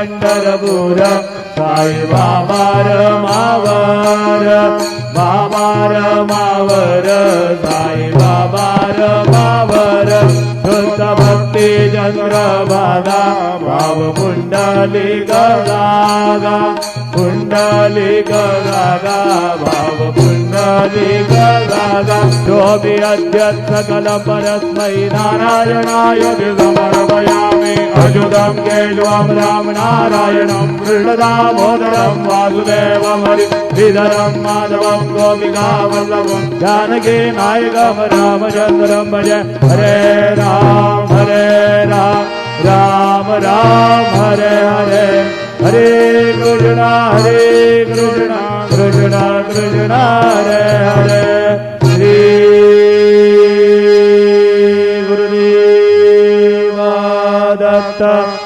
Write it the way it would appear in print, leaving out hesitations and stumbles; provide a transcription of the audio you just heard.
पंढरपूर साई बाबा रमावर बाबा रमावर साई बाबा रमावर शुद्ध भक्ती चंद्रभागा भाव पुंडलिक गागा पुंडलिक गागा भाव पुंडलिक गागा जो भी अध्यक्ष सकल परस्मै नारायणाय समर्पयामि अच्युतं केशवं राम नारायणं कृष्णदामोदरं वासुदेवं हरिधरं माधवं गोपिकावल्लभं जानकी नायकं रामचन्द्रं भजे हरे राम राम राम हरे हरे हरे कृष्ण कृष्ण कृष्ण हरे